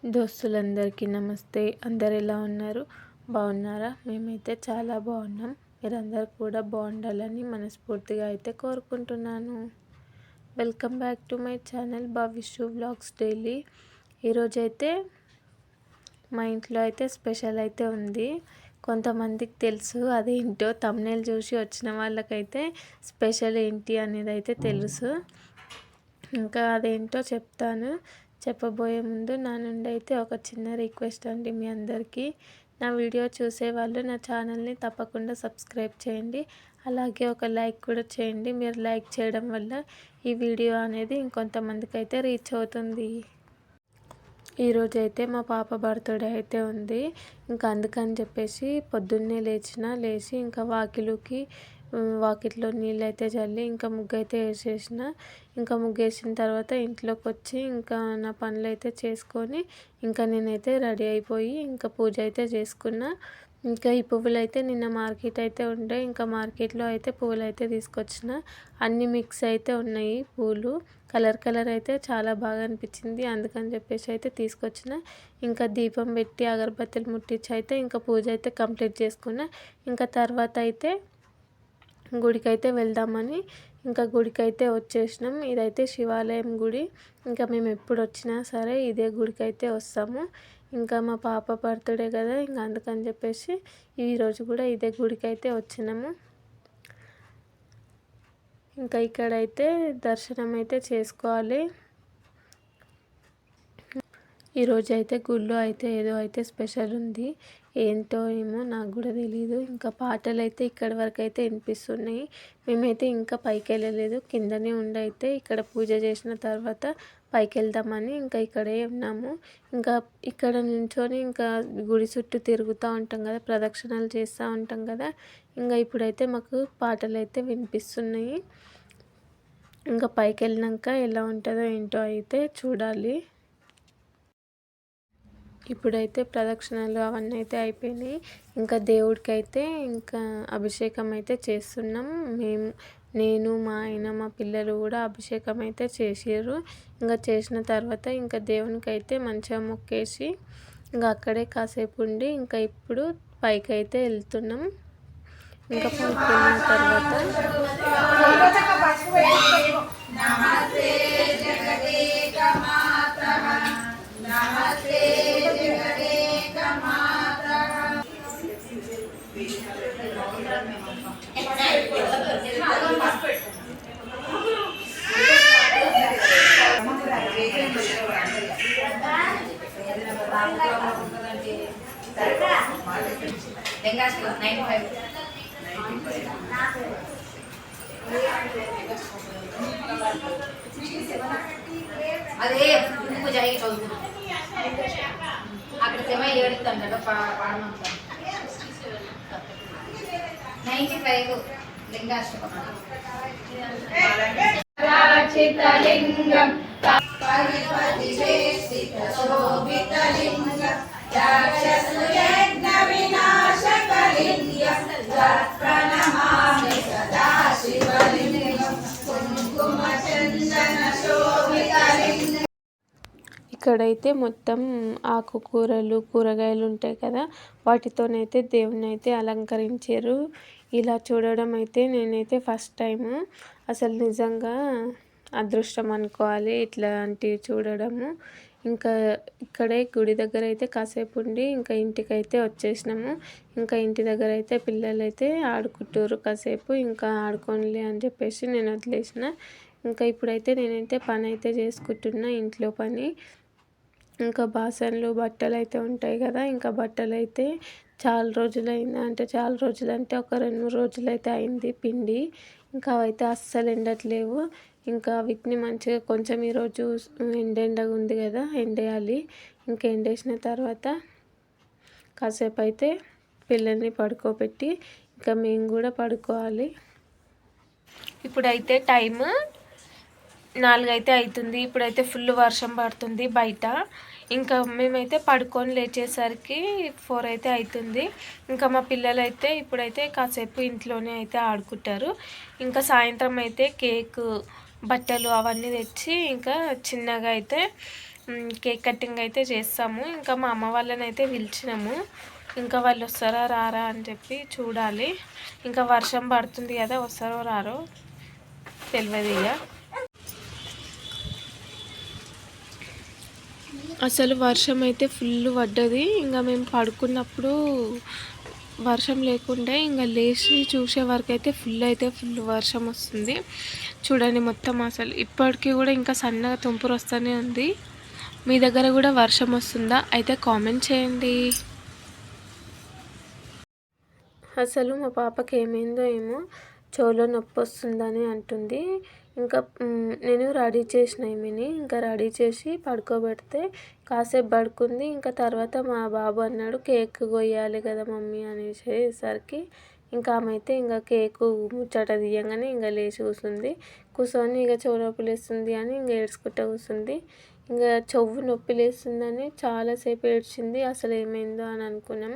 దోస్తులందరికీ నమస్తే. అందరు ఎలా ఉన్నారు? బాగున్నారా? మేమైతే చాలా బాగున్నాం. మీరందరూ కూడా బాగుండాలని మనస్ఫూర్తిగా అయితే కోరుకుంటున్నాను. Welcome back to my channel Bhavishyu vlogs daily. ఈరోజైతే మా ఇంట్లో అయితే స్పెషల్ అయితే ఉంది. కొంతమందికి తెలుసు అదేంటో, థంబ్నెయిల్ చూసి వచ్చిన వాళ్ళకైతే స్పెషల్ ఏంటి అనేది అయితే తెలుసు. ఇంకా అదేంటో చెప్తాను. చెప్పబోయే ముందు నా నుండి అయితే ఒక చిన్న రిక్వెస్ట్ అండి మీ అందరికీ. నా వీడియో చూసే వాళ్ళు నా ఛానల్ని తప్పకుండా సబ్స్క్రైబ్ చేయండి. అలాగే ఒక లైక్ కూడా చేయండి. మీరు లైక్ చేయడం వల్ల ఈ వీడియో అనేది ఇంకొంతమందికి అయితే రీచ్ అవుతుంది. ఈరోజైతే మా పాప బర్త్డే అయితే ఉంది. ఇంకా అందుకని చెప్పేసి పొద్దున్నే లేచి ఇంకా వాకిట్లో నీళ్ళు అయితే చల్లి ఇంకా ముగ్గు అయితే వేసేసిన. ఇంకా ముగ్గు వేసిన తర్వాత ఇంట్లోకి వచ్చి ఇంకా నా పనులు అయితే చేసుకొని ఇంకా నేనైతే రెడీ అయిపోయి ఇంకా పూజ అయితే చేసుకున్నా. ఇంకా ఈ పువ్వులు అయితే నిన్న మార్కెట్ అయితే ఉండే, ఇంకా మార్కెట్లో అయితే పువ్వులు అయితే తీసుకొచ్చిన. అన్నీ మిక్స్ అయితే ఉన్నాయి పూలు. కలర్ అయితే చాలా బాగా అనిపించింది. అందుకని చెప్పేసి అయితే తీసుకొచ్చిన. ఇంకా దీపం పెట్టి అగరబత్తులు ముట్టించి అయితే ఇంకా పూజ అయితే కంప్లీట్ చేసుకున్నా. ఇంకా తర్వాత అయితే గుడికైతే వెళ్దామని ఇంకా గుడికైతే వచ్చేసినాం. ఇదైతే శివాలయం గుడి. ఇంకా మేము ఎప్పుడు వచ్చినా సరే ఇదే గుడికైతే వస్తాము. ఇంకా మా పాప బర్త్డే కదా, ఇంకా అందుకని చెప్పేసి ఈరోజు కూడా ఇదే గుడికైతే వచ్చినాము. ఇంకా ఇక్కడైతే దర్శనం అయితే చేసుకోవాలి. ఈరోజు అయితే గుళ్ళో అయితే ఏదో అయితే స్పెషల్ ఉంది. ఏంటో ఏమో నాకు కూడా తెలీదు. ఇంకా పాటలు అయితే ఇక్కడి వరకు అయితే వినిపిస్తున్నాయి. మేమైతే ఇంకా పైకి వెళ్ళలేదు, కిందనే అయితే ఇక్కడ పూజ చేసిన తర్వాత పైకి వెళ్దామని ఇంకా ఇక్కడే ఉన్నాము. ఇంకా ఇక్కడ నుంచొని ఇంకా గుడి చుట్టూ తిరుగుతూ ఉంటాం కదా, ప్రదక్షిణలు చేస్తూ ఉంటాం కదా. ఇంకా ఇప్పుడైతే మాకు పాటలు అయితే వినిపిస్తున్నాయి. ఇంకా పైకి వెళ్ళినాక ఎలా ఉంటుందో ఏంటో అయితే చూడాలి. ఇప్పుడైతే ప్రదక్షిణలు అవన్నీ అయితే అయిపోయినాయి. ఇంకా దేవుడికి అయితే ఇంకా అభిషేకం అయితే చేస్తున్నాం. నేను మా ఆయన మా పిల్లలు కూడా అభిషేకం అయితే చేసారు. ఇంకా చేసిన తర్వాత ఇంకా దేవునికి అయితే మంచిగా మొక్కేసి ఇంకా అక్కడే కాసేపు ఉండి ఇంకా ఇప్పుడు పైకి అయితే వెళ్తున్నాం. ఇంకా పైకి వెళ్ళిన తర్వాత అదే పూజ అయ్యి చదువుకున్నాం అక్కడ సెమ ఏడుతాడు పాడమంతా 95 లింగాష్టకం ఇక్కడైతే మొత్తం ఆకుకూరలు కూరగాయలు ఉంటాయి కదా, వాటితోనైతే దేవుని అయితే అలంకరించారు. ఇలా చూడడం అయితే నేనైతే ఫస్ట్ టైము. అసలు నిజంగా అదృష్టం అనుకోవాలి ఇట్లాంటివి చూడడము. ఇంకా ఇక్కడే గుడి దగ్గర అయితే కాసేపు ఉండి ఇంకా ఇంటికైతే వచ్చేసినాము. ఇంకా ఇంటి దగ్గర అయితే పిల్లలు అయితే ఆడుకుంటారు కాసేపు. ఇంకా ఆడుకోనిలే అని చెప్పేసి నేను వదిలేసిన. ఇంకా ఇప్పుడైతే నేనైతే పని అయితే చేసుకుంటున్నా, ఇంట్లో పని. ఇంకా బాసన్లు బట్టలు అయితే ఉంటాయి కదా, ఇంకా బట్టలు అయితే చాలా రోజులైంది, చాలా రోజులు అంటే ఒక 2-3 రోజులు అయితే అయింది పిండి. ఇంకా అవైతే అస్సలు ఎండట్లేవు. ఇంకా వీటిని మంచిగా కొంచెం ఈరోజు ఎండగా ఉంది కదా, ఎండేయాలి. ఇంకా ఎండేసిన తర్వాత కాసేపు అయితే పిల్లల్ని పడుకోబెట్టి ఇంకా మేము కూడా పడుకోవాలి. ఇప్పుడైతే టైము 4 అయితే అవుతుంది. ఇప్పుడైతే ఫుల్ వర్షం పడుతుంది బయట. ఇంకా మేమైతే పడుకొని లేచేసరికి 4 అయితే అవుతుంది. ఇంకా మా పిల్లలు అయితే ఇప్పుడైతే కాసేపు ఇంట్లోనే అయితే ఆడుకుంటారు. ఇంకా సాయంత్రం అయితే కేక్ బట్టలు అవన్నీ తెచ్చి ఇంకా చిన్నగా అయితే కేక్ కటింగ్ అయితే చేస్తాము. ఇంకా మా అమ్మ వాళ్ళని అయితే పిలిచినాము. ఇంకా వాళ్ళు వస్తారా రారా అని చెప్పి చూడాలి. ఇంకా వర్షం పడుతుంది కదా, వస్తారో రారో తెలియదు ఇక. అసలు వర్షం అయితే ఫుల్ పడ్డది. ఇంకా మేము పడుకున్నప్పుడు వర్షం లేకుండే, ఇంకా లేచి చూసే వరకు అయితే ఫుల్ వర్షం వస్తుంది. చూడండి మొత్తం అసలు ఇప్పటికీ కూడా ఇంకా సన్నగా తుంపురు వస్తూనే ఉంది. మీ దగ్గర కూడా వర్షం వస్తుందా అయితే కామెంట్ చేయండి. అసలు మా పాపకి ఏమైందో ఏమో, చెవులో నొప్పి వస్తుందని అంటుంది. ఇంకా నేను రెడీ చేసిన ఈమెని, ఇంకా రెడీ చేసి పడుకోబెడితే కాసేపు పడుకుంది. ఇంకా తర్వాత మా బాబు అన్నాడు కేక్ కొయ్యాలి కదా మమ్మీ అనేసరికి ఇంకా ఆమె అయితే ఇంకా కేకు ముచ్చట తీయంగానే ఇంకా లేచి కూర్చొని ఇక చెవు నొప్పి లేస్తుంది అని ఇంకా ఏడ్చుకుంటూ కూర్చుంది. ఇంకా చెవు నొప్పి లేస్తుందని చాలాసేపు ఏడ్చింది. అసలు ఏమైందో అని అనుకున్నాం.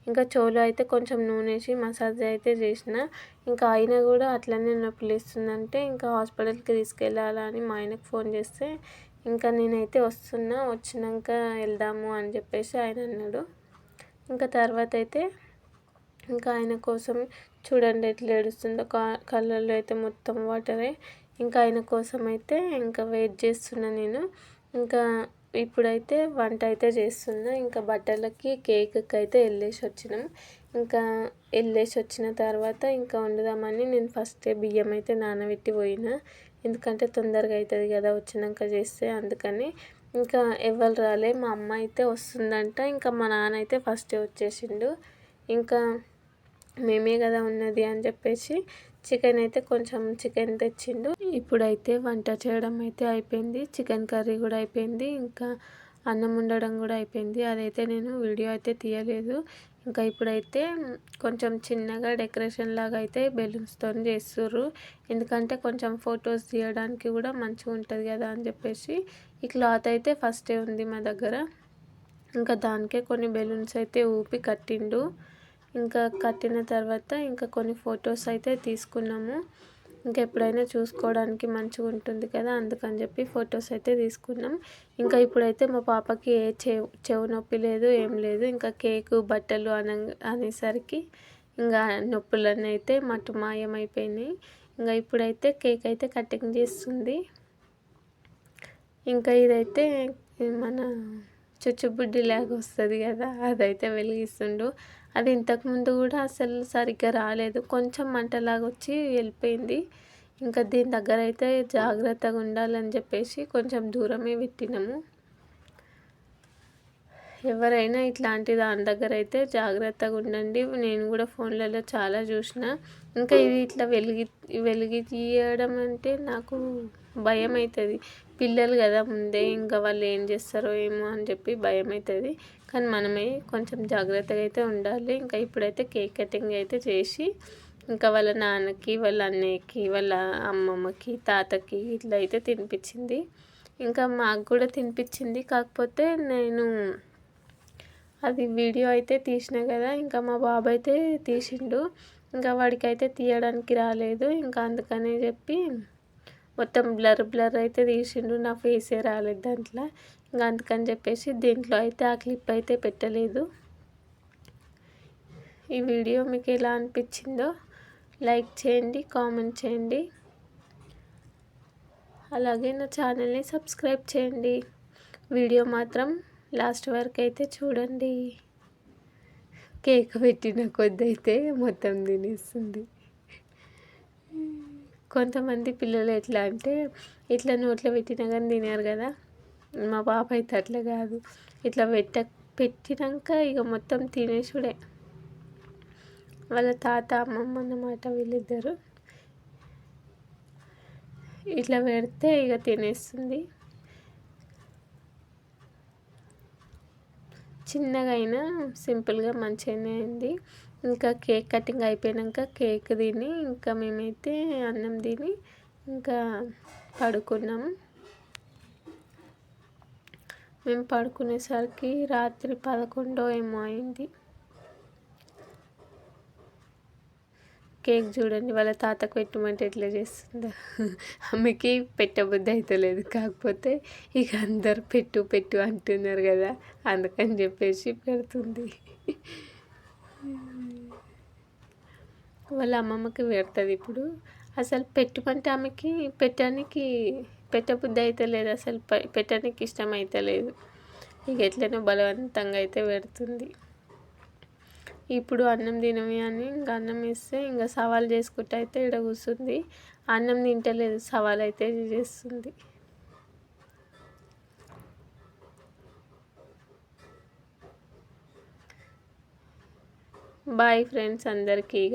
ఇంకా చెవులో అయితే కొంచెం నూనె వేసి మసాజ్ అయితే చేసిన. ఇంకా అయినా కూడా అట్లనే నొప్పి లేస్తుందంటే ఇంకా హాస్పిటల్కి తీసుకెళ్ళాలని మా ఆయనకు ఫోన్ చేస్తే ఇంకా నేనైతే వచ్చినాక వెళ్దాము అని చెప్పేసి ఆయన అన్నాడు. ఇంకా తర్వాత అయితే ఇంకా ఆయన కోసం చూడండి ఎట్లా ఏడుస్తుందో, కళ్ళల్లో అయితే మొత్తం వాటరే. ఇంకా ఆయన కోసం అయితే ఇంకా వెయిట్ చేస్తున్నా నేను. ఇంకా ఇప్పుడైతే వంట అయితే చేస్తున్నా. ఇంకా బట్టలకి కేక్కి అయితే వెళ్ళేసి వచ్చినాం. ఇంకా వెళ్ళేసి వచ్చిన తర్వాత ఇంకా వండుదామని నేను ఫస్ట్ బియ్యం అయితే నానబెట్టి పోయినా. ఎందుకంటే తొందరగా అవుతుంది కదా వచ్చినాక చేస్తే, అందుకని. ఇంకా ఎవరు రాలే, మా అమ్మ అయితే వస్తుందంట. ఇంకా మా నాన్న అయితే ఫస్టే వచ్చేసిండు. ఇంకా మేమే కదా ఉన్నది అని చెప్పేసి చికెన్ అయితే కొంచెం చికెన్ తెచ్చిండు. ఇప్పుడైతే వంట చేయడం అయితే అయిపోయింది. చికెన్ కర్రీ కూడా అయిపోయింది. ఇంకా అన్నం వండడం కూడా అయిపోయింది. అదైతే నేను వీడియో అయితే తీయలేదు. ఇంకా ఇప్పుడైతే కొంచెం చిన్నగా డెకరేషన్ లాగా అయితే బెలూన్స్తో చేస్తుర్రు. ఎందుకంటే కొంచెం ఫొటోస్ తీయడానికి కూడా మంచిగా ఉంటుంది కదా అని చెప్పేసి ఈ క్లాత్ అయితే ఫస్టే ఉంది మా దగ్గర. ఇంకా దానికే కొన్ని బెలూన్స్ అయితే ఊపి కట్టిండు. ఇంకా కట్టిన తర్వాత ఇంకా కొన్ని ఫొటోస్ అయితే తీసుకున్నాము. ఇంకా ఎప్పుడైనా చూసుకోవడానికి మంచిగా ఉంటుంది కదా, అందుకని చెప్పి ఫొటోస్ అయితే తీసుకున్నాం. ఇంకా ఇప్పుడైతే మా పాపకి ఏ చెవు నొప్పి లేదు, ఏం లేదు. ఇంకా కేకు బట్టలు అనేసరికి ఇంకా నొప్పులన్నీ అయితే మట్టు మాయమైపోయినాయి. ఇంకా ఇప్పుడైతే కేక్ అయితే కటింగ్ చేస్తుంది. ఇంకా ఇదైతే మన చుచ్చుబుడ్డి లాగా వస్తుంది కదా, అదైతే వెలిగిస్తుండు. అది ఇంతకుముందు కూడా అసలు సరిగ్గా రాలేదు, కొంచెం మంటలాగా వచ్చి వెళ్ళిపోయింది. ఇంకా దీని దగ్గర అయితే జాగ్రత్తగా ఉండాలని చెప్పేసి కొంచెం దూరమే పెట్టినాము. ఎవరైనా ఇట్లాంటి దాని దగ్గర అయితే జాగ్రత్తగా ఉండండి. నేను కూడా ఫోన్లలో చాలా చూసిన. ఇంకా ఇది ఇట్లా వెలిగి తీయడం అంటే నాకు భయం అవుతుంది. పిల్లలు కదా ముందే, ఇంకా వాళ్ళు ఏం చేస్తారో ఏమో అని చెప్పి భయం అవుతుంది. కానీ మనమే కొంచెం జాగ్రత్తగా అయితే ఉండాలి. ఇంకా ఇప్పుడైతే కేక్ కటింగ్ అయితే చేసి ఇంకా వాళ్ళ నాన్నకి, వాళ్ళ అన్నయ్యకి, వాళ్ళ అమ్మమ్మకి, తాతకి ఇట్లా అయితే తినిపించింది. ఇంకా మాకు కూడా తినిపించింది. కాకపోతే నేను అది వీడియో అయితే తీసిన కదా, ఇంకా మా బాబు అయితే తీసిండు. ఇంకా వాడికి అయితే తీయడానికి రాలేదు. ఇంకా అందుకనే చెప్పి మొత్తం బ్లర్ అయితే తీసిండు, నా ఫేసే రాలేదు దాంట్లో. ఇంకా అందుకని చెప్పేసి దీంట్లో అయితే ఆ క్లిప్ అయితే పెట్టలేదు. ఈ వీడియో మీకు ఎలా అనిపించిందో లైక్ చేయండి, కామెంట్ చేయండి. అలాగే నా ఛానల్ని సబ్స్క్రైబ్ చేయండి. వీడియో మాత్రం లాస్ట్ వరకు అయితే చూడండి. కేక్ పెట్టిన కొద్ది అయితే మొత్తం తినేస్తుంది. కొంతమంది పిల్లలు ఎట్లా అంటే ఇట్లా నోట్లో పెట్టినా కానీ తినారు కదా, మా పాప అయితే అట్లా కాదు. ఇట్లా పెట్టినాక ఇక మొత్తం తినేసుడే. వాళ్ళ తాత అమ్మమ్మ అన్నమాట వీళ్ళిద్దరు. ఇట్లా పెడితే ఇక తినేస్తుంది. చిన్నగా అయినా సింపుల్గా మంచిగానే అయింది. ఇంకా కేక్ కటింగ్ అయిపోయాక కేక్ తిని ఇంకా మేమైతే అన్నం తిని ఇంకా పడుకున్నాము. మేము పడుకునేసరికి రాత్రి 11 ఏమో అయింది. కేక్ చూడండి వాళ్ళ తాతకు పెట్టమంటే ఎట్లా చేస్తుందో. ఆమెకి పెట్టబుద్ధి అవుతలేదు, కాకపోతే ఇక అందరు పెట్టు పెట్టు అంటున్నారు కదా, అందుకని చెప్పేసి పెడుతుంది. వాళ్ళ అమ్మమ్మకి పెడుతుంది ఇప్పుడు. అసలు పెట్టుమంటే ఆమెకి పెట్టబుద్ధి అయితే లేదు, అసలు పెట్టడానికి ఇష్టం అయితే లేదు. ఇక ఎట్లనో బలవంతంగా అయితే పెడుతుంది. ఇప్పుడు అన్నం తినవి అని ఇంకా అన్నం ఇస్తే ఇంకా సవాల్ చేసుకుంటూ అయితే ఇక్కడ కూర్చుంది. అన్నం తింటలేదు, సవాల్ అయితే చేస్తుంది. బాయ్ ఫ్రెండ్స్ అందరికీ.